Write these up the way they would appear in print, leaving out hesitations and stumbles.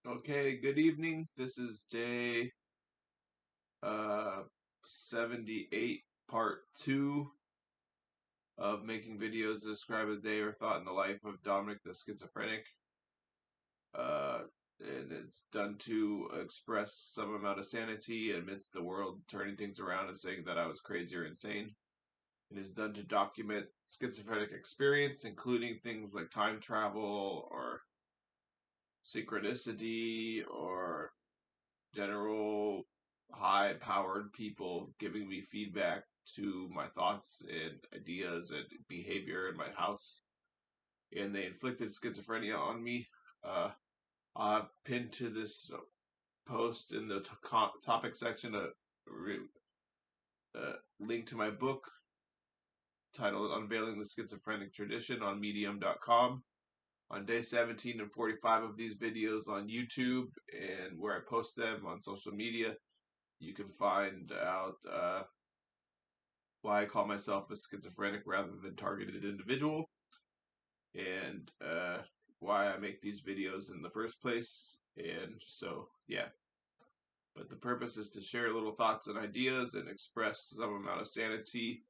Okay, good evening. This is day 78, part 2 of making videos to describe a day or thought in the life of Dominic the Schizophrenic. Uh, and it's done to express some amount of sanity amidst the world turning things around and saying that I was crazy or insane. It is done to document schizophrenic experience, including things like time travel or synchronicity or general high-powered people giving me feedback to my thoughts and ideas and behavior in my house. And they inflicted schizophrenia on me. I pinned to this post in the topic section a link to my book titled Unveiling the Schizophrenic Tradition on medium.com. On day 17 and 45 of these videos on YouTube and where I post them on social media, you can find out why I call myself a schizophrenic rather than targeted individual, and why I make these videos in the first place. And so, yeah. But the purpose is to share little thoughts and ideas and express some amount of sanity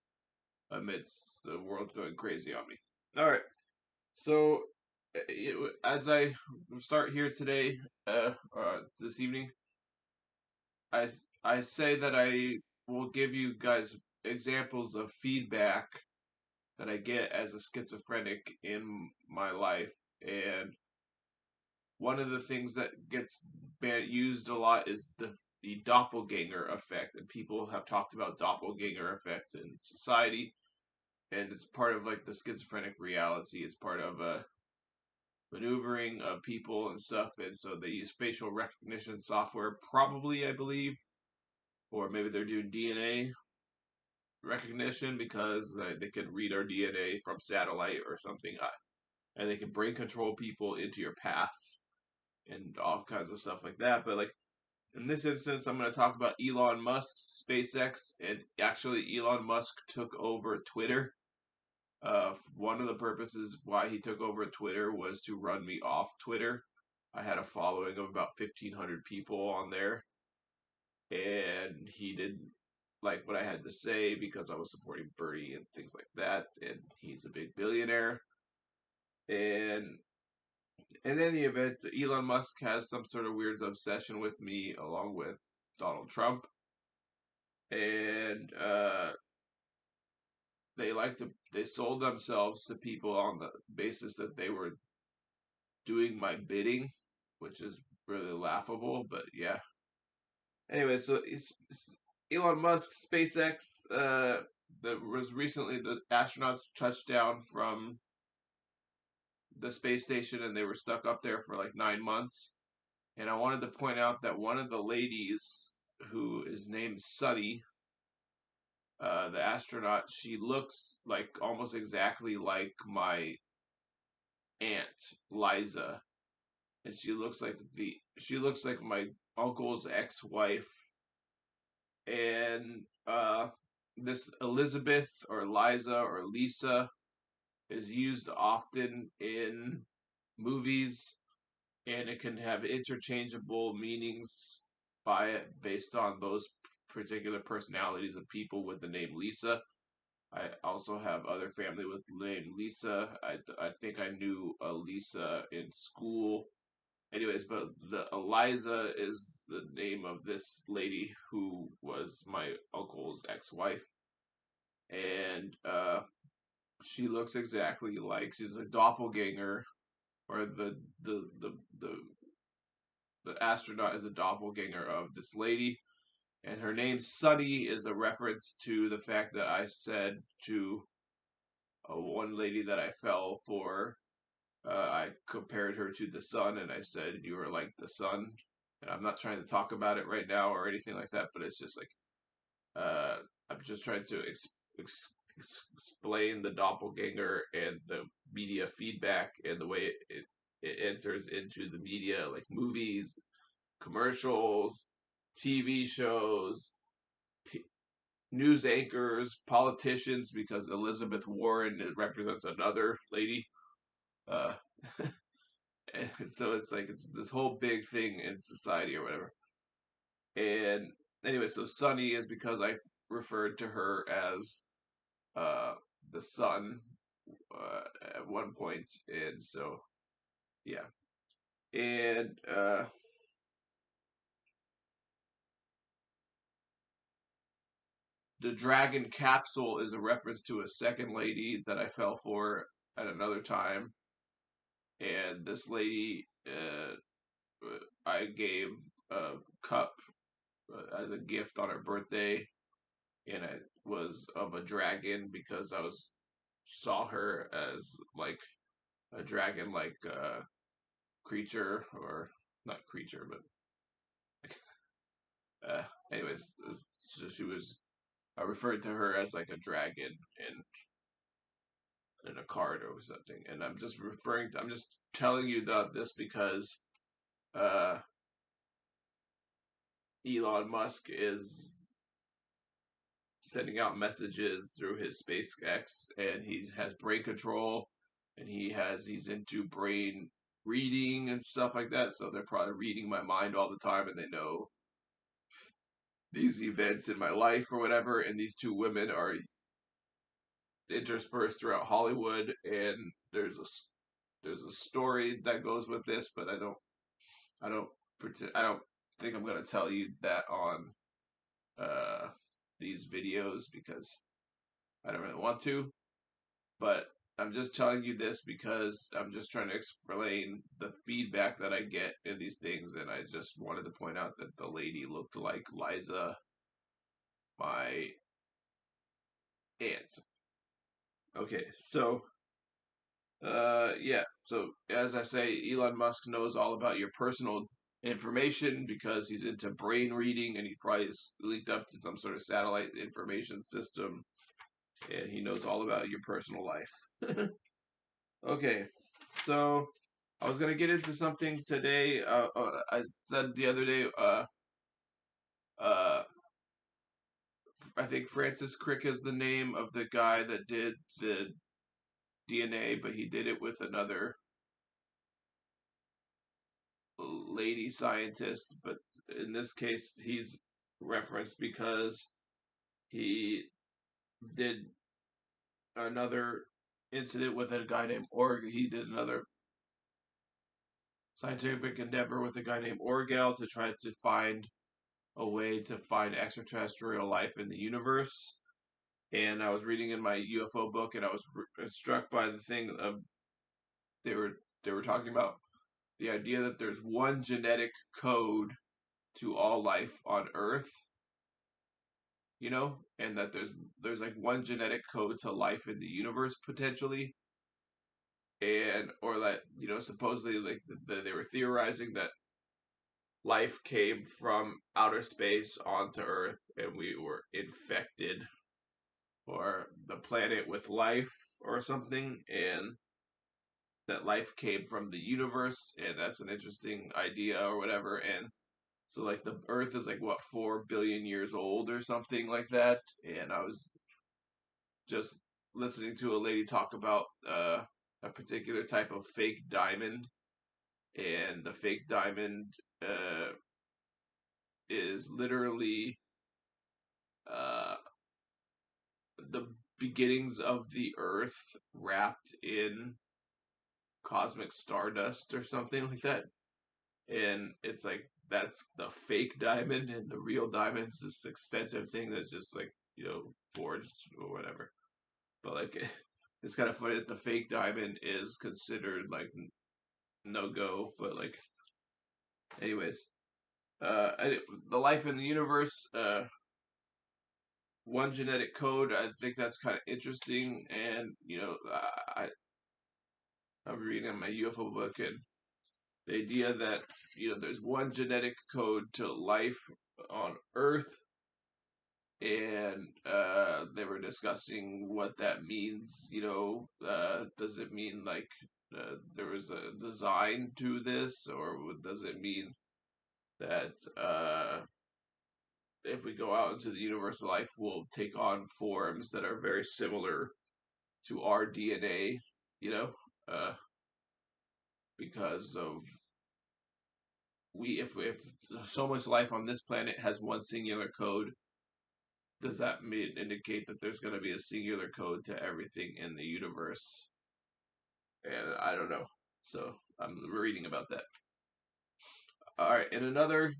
amidst the world going crazy on me. All right. So, as I start here today, this evening, I say that I will give you guys examples of feedback that I get as a schizophrenic in my life. And one of the things that gets used a lot is the doppelganger effect. And people have talked about doppelganger effect in society. And it's part of like the schizophrenic reality. It's part of a maneuvering of people and stuff. And so they use facial recognition software, probably, I believe, or maybe they're doing DNA recognition because they can read our DNA from satellite or something, and they can brain control people into your path and all kinds of stuff like that. But like in this instance, I'm going to talk about Elon Musk's SpaceX, and actually Elon Musk took over Twitter. One of the purposes why he took over Twitter was to run me off Twitter. I had a following of about 1,500 people on there, and he didn't like what I had to say because I was supporting Bernie and things like that, and he's a big billionaire. And in any event, Elon Musk has some sort of weird obsession with me, along with Donald Trump, and they sold themselves to people on the basis that they were doing my bidding, which is really laughable. But yeah. Anyway, so Elon Musk, SpaceX, that was recently the astronauts touched down from the space station and they were stuck up there for like 9 months. And I wanted to point out that one of the ladies, who is named Sonny, the astronaut, she looks like almost exactly like my aunt Liza, and she looks like my uncle's ex-wife. And this Elizabeth or Liza or Lisa is used often in movies, and it can have interchangeable meanings by it based on those particular personalities of people with the name Lisa. I also have other family with the name Lisa. I think I knew a Lisa in school. Anyways, but the Eliza is the name of this lady who was my uncle's ex-wife, and she looks exactly like she's a doppelganger, or the astronaut is a doppelganger of this lady, and her name Sunny is a reference to the fact that I said to one lady that I fell for. I compared her to the sun, and I said you are like the sun. And I'm not trying to talk about it right now or anything like that, but it's just like I'm just trying to explain the doppelganger and the media feedback and the way it enters into the media, like movies, commercials, TV shows, news anchors, politicians, because Elizabeth Warren represents another lady. Uh, And so it's like it's this whole big thing in society or whatever. And anyway, so Sonny is because I referred to her as uh, the sun at one point, and so yeah, and the Dragon Capsule is a reference to a second lady that I fell for at another time, and this lady I gave a cup as a gift on her birthday, and it was of a dragon because I was saw her as like a dragon like creature, or not creature, but uh, anyways, so she was. I referred to her as like a dragon in a card or something, and I'm just referring to. I'm just telling you about this because uh, Elon Musk is sending out messages through his SpaceX, and he has brain control, and he's into brain reading and stuff like that. So they're probably reading my mind all the time, and they know these events in my life or whatever. And these two women are interspersed throughout Hollywood, and there's a story that goes with this, but I don't I don't think I'm gonna tell you that on uh these videos because I don't really want to. But I'm just telling you this because I'm just trying to explain the feedback that I get in these things, and I just wanted to point out that the lady looked like Liza, my aunt. Okay, so yeah, so as I say, Elon Musk knows all about your personal information because he's into brain reading, and he probably is linked up to some sort of satellite information system, and he knows all about your personal life. Okay, so I was gonna get into something today. I said the other day, uh, I think Francis Crick is the name of the guy that did the DNA, but he did it with another lady scientist. But in this case, he's referenced because he did another incident with a guy named Org. He did another scientific endeavor with a guy named Orgel to try to find a way to find extraterrestrial life in the universe. And I was reading in my UFO book, and I was struck by the thing of they were they were talking about the idea that there's one genetic code to all life on Earth, and that there's like one genetic code to life in the universe potentially, and or that supposedly like they were theorizing that life came from outer space onto Earth, and we were infected or the planet with life or something, and that life came from the universe, and that's an interesting idea or whatever. And so like the Earth is like what 4 billion years old or something like that. And I was just listening to a lady talk about a particular type of fake diamond, and the fake diamond uh, is literally uh, the beginnings of the Earth wrapped in cosmic stardust or something like that. And it's like that's the fake diamond, and the real diamond's this expensive thing that's just like forged or whatever. But like it's kind of funny that the fake diamond is considered like no go. But like anyways, the life in the universe, one genetic code, I think that's kind of interesting. And I'm reading my UFO book, and the idea that there's one genetic code to life on Earth, and they were discussing what that means. Does it mean like there was a design to this, or does it mean that if we go out into the universe, life will take on forms that are very similar to our DNA? You know, uh, because of if so much life on this planet has one singular code, does that indicate that there's going to be a singular code to everything in the universe? And I don't know. So I'm reading about that. All right, in another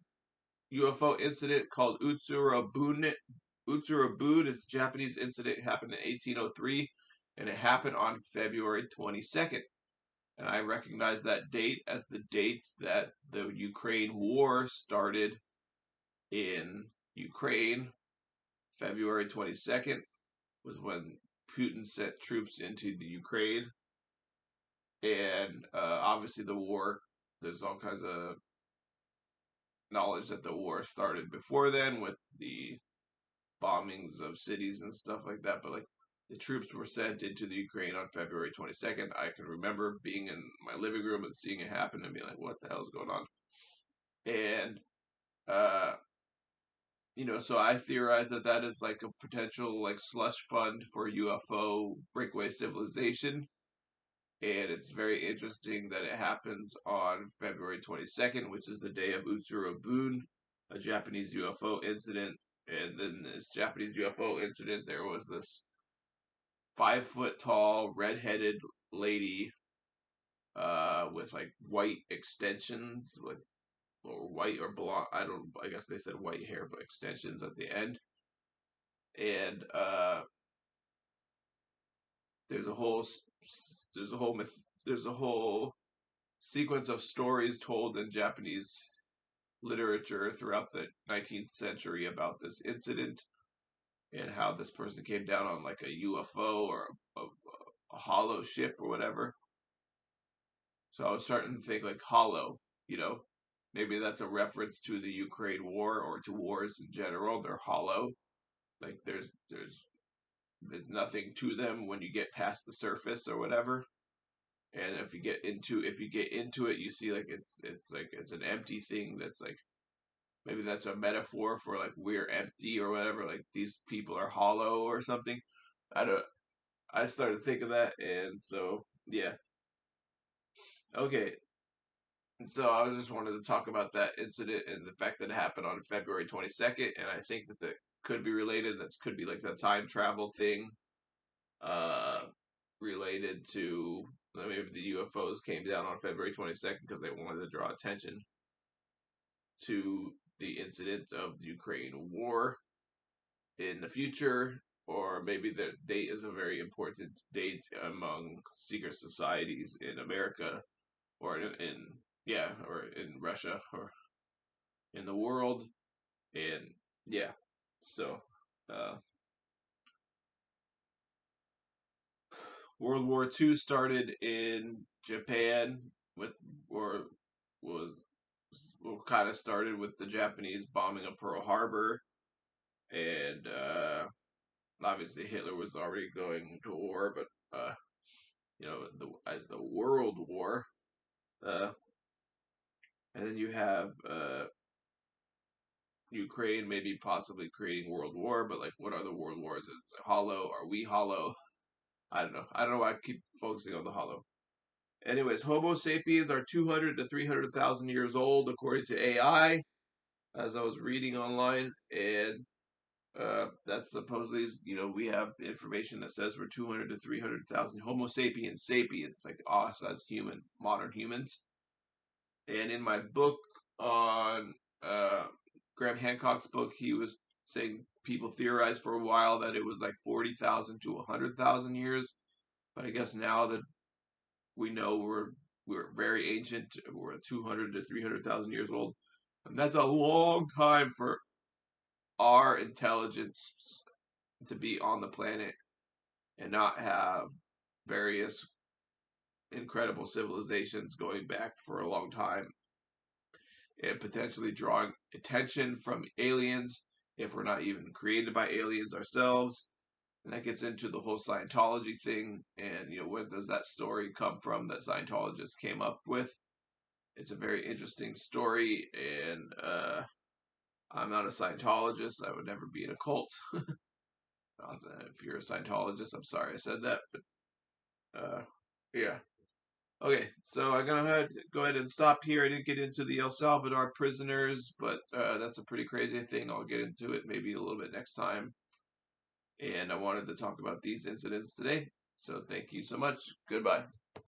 UFO incident called Utsuro Bune. Utsuro Bune is a Japanese incident. It happened in 1803, and it happened on February 22nd. And I recognize that date as the date that the Ukraine war started in Ukraine. February 22nd was when Putin sent troops into the Ukraine. And obviously, the war, there's all kinds of knowledge that the war started before then with the bombings of cities and stuff like that. But like the troops were sent into the Ukraine on February 22nd. I can remember being in my living room and seeing it happen and being like, what the hell is going on? And, uh, so I theorize that that is like a potential like slush fund for UFO breakaway civilization. And it's very interesting that it happens on February 22nd, which is the day of Utsuro Bune, a Japanese UFO incident. And then this Japanese UFO incident, there was this 5 foot tall, redheaded lady with like white extensions, like or white or blonde. I guess they said white hair, but extensions at the end. And there's a whole there's a whole myth, there's a whole sequence of stories told in Japanese literature throughout the 19th century about this incident and how this person came down on like a UFO or a hollow ship or whatever. So I was starting to think like hollow, maybe that's a reference to the Ukraine war or to wars in general. They're hollow. Like there's nothing to them when you get past the surface or whatever. And if you get into it, you see like it's like it's an empty thing that's like maybe that's a metaphor for like we're empty or whatever. Like these people are hollow or something. I don't. I started to think of that, and so yeah. Okay, and so I was just wanted to talk about that incident and the fact that it happened on February 22nd, and I think that could be related. That could be like the time travel thing, uh, related to maybe the UFOs came down on February 22nd because they wanted to draw attention to the incident of the Ukraine war in the future, or maybe the date is a very important date among secret societies in America, or in yeah, or in Russia, or in the world, and yeah. So, uh, World War II started in Japan with, or was, well, kind of started with the Japanese bombing of Pearl Harbor, and obviously Hitler was already going to war, but as the World War, uh, and then you have Ukraine maybe possibly creating World War, but like what are the World Wars? It's hollow. Are we hollow? I don't know. I don't know why I keep focusing on the hollow. Anyways, Homo sapiens are 200 to 300,000 years old according to AI, as I was reading online, and that's supposedly, we have information that says we're 200 to 300,000 Homo Sapien Sapiens, like us as modern humans. And in my book on Graham Hancock's book, he was saying people theorized for a while that it was like 40,000 to 100,000 years. But I guess now that we know we're very ancient, we're 200 to 300,000 years old, and that's a long time for our intelligence to be on the planet and not have various incredible civilizations going back for a long time and potentially drawing attention from aliens if we're not even created by aliens ourselves. And that gets into the whole Scientology thing and, where does that story come from that Scientologists came up with? It's a very interesting story, and I'm not a Scientologist. I would never be in a cult. If you're a Scientologist, I'm sorry I said that, but yeah. Okay, so I'm gonna go ahead and stop here. I didn't get into the El Salvador prisoners, but that's a pretty crazy thing. I'll get into it maybe a little bit next time. And I wanted to talk about these incidents today. So thank you so much. Goodbye.